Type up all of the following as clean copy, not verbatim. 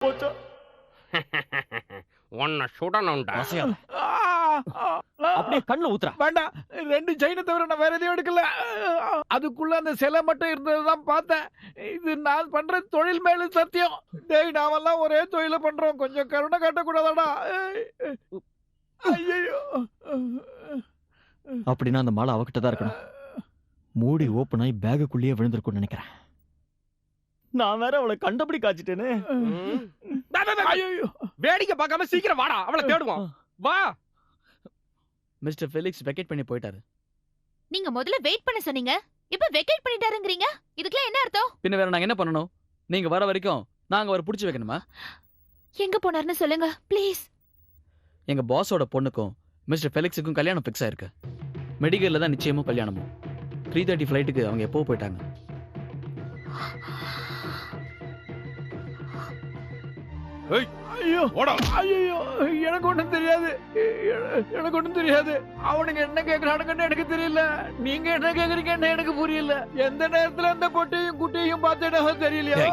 போச்சா? உன்னை சுடணும்டா. அப்படியே கண்ணுல ஊத்துறா. வேண்டாம், 2 செயினை தவிர நான் வேற எதையும் எடுக்கல. அதுக்குள்ள அந்த சிலை மட்டும் இருந்ததுதான் பார்த்தேன். இது நான் பண்ற தொழில் மேல சத்தியம். டேய், நாமெல்லாம் ஒரே தொழில பண்றோம், கொஞ்சம் கருணை காட்டக்கூடாதாடா? ஐயோ, அப்படின்னா அந்த மாலை அவகிட்ட தான் இருக்கணும். மூடி ஓப்பன் ஆகி பேகுக்குள்ளேயே விழுந்திருக்கும்னு நினைக்கிறேன். நான் வேற அவளை கண்டபடி காய்ச்சிட்டேனே. ஐயோ, வேடிக்கை பார்க்காம சீக்கிரம் வாடா, அவளை தேடுவோம். வா. மிஸ்டர் ஃபெலிக்ஸ் வெக்கேட் பண்ணி போயிட்டாரு. நீங்க முதல்ல வெயிட் பண்ண சொன்னீங்க, இப்ப வெக்கேட் பண்ணிட்டாருங்கறீங்க. இதுக்குலாம் என்ன அர்த்தம்? பின்ன வேற நாங்க என்ன பண்ணணும்? நீங்க வர வரைக்கும் நாங்க அவரை புடிச்சு வைக்கணுமா? எங்க போனாருன்னு சொல்லுங்க ப்ளீஸ். எங்க பாஸோட பொண்ணுக்கும் மிஸ்டர் ஃபெலிக்ஸுக்கும் கல்யாணம் ஃபிக்ஸ் ஆயிருக்கு. மெடிக்கல்ல தான் நிச்சயமும் கல்யாணமும். 3:30 ஃப்ளைட்டுக்கு அவங்க எப்போ போயிட்டாங்க. ஐயோ, ஐயோ, எனக்கு ஒண்ணும் தெரியாது. எனக்கு ஒண்ணும் தெரியாது. அவனுங்க என்ன கேக்குறானுங்கன்னு எனக்கு தெரியல. நீங்க என்ன கேக்குறீங்கன்னு எனக்கு புரியல. எந்த நேரத்துல அந்த பொட்டையும் குட்டையும் பார்த்தேன்னு தெரியலையா?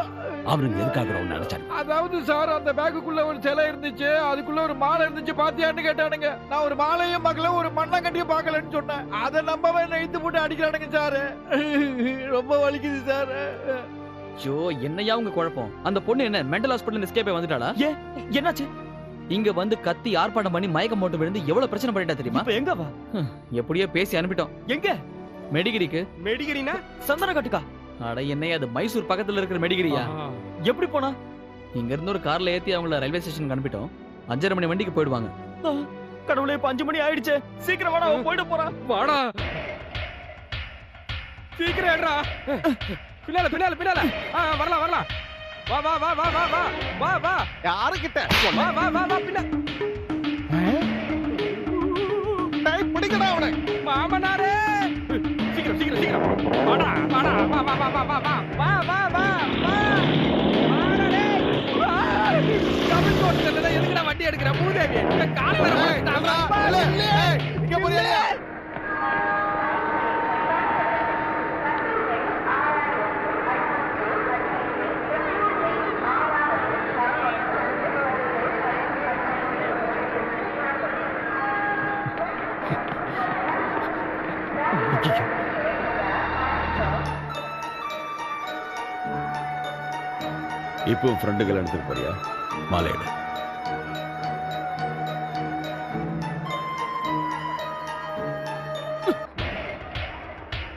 அவனுங்க எதுக்காக நினைச்சாங்க? அதாவது சார், அந்த பேக்குக்குள்ள ஒரு சிலை இருந்துச்சு, அதுக்குள்ள ஒரு மாலை இருந்துச்சு, பாத்தியான்னு கேட்டானுங்க. நான் ஒரு மாலையும் பார்க்கல, ஒரு மண்ணங்கட்டியும் பார்க்கலன்னு சொன்னேன். அதை நம்பவே என்ன இழுத்து போட்டு அடிக்கிறானுங்க சார். ரொம்ப வலிக்குது சார். ஐயோ, என்னையா உங்க குழப்பம்? அந்த பொண்ணு என்ன மெண்டல் ஹாஸ்பிடல் எஸ்கேப் ஆகி வந்துட்டாளா? என்னாச்சு? இங்க வந்து கத்தி ஆர்ப்பாட்டம் பண்ணி மயக்கம் போட்டு விழுந்து எவ்வளவு பிரச்சனை பண்ணிட்டா தெரியுமா? எங்க வா? எப்படியோ பேசி அனுப்பிட்டோம். எங்க? மெடிகிரிக்கு. மெடிகிரினா? சந்தனக்கட்டுக்கா? அட என்னையா, அது மைசூர் பக்கத்துல இருக்கிற மெடிகிரியா? எப்படி போனா? இங்க இருந்து ஒரு கார்ல ஏத்தி அவங்கள ரயில்வே ஸ்டேஷனுக்கு அனுப்பிட்டோம். 5:30 மணி வண்டிக்கு போயிடுவாங்க. கடவுளே, இப்ப 5 மணி ஆயிடுச்சு. சீக்கிரம் வாடா, அவன் போயிட போறான். வாடா, சீக்கிரம் ஏறா. பின்னால பின்னால பின்னால. வரலாம் வரலாம். வா வா வா வா வா வா வா வா. யாரு கிட்ட? வா வா வா வா பின்ன. டேய், பிடிக்கடா அவனை. மாமனாரே, சீக்கிரம் சீக்கிரம் சீக்கிரம். வாடா வாடா, வா வா வா வா வா வா வா வா வா வா. மாமனாரே, கமிட் கோட்ல எதுக்குடா வண்டி எடுக்கற? மூதேவி, இந்த காலை வர மாட்டேடா. இங்க போறியா? இப்போ ஃப்ரெண்டுகள் எடுத்துட்டு போறியா? மாலையிட.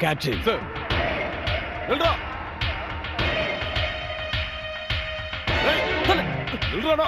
கேப்டன் சார், நில்றா. நில்றாடா.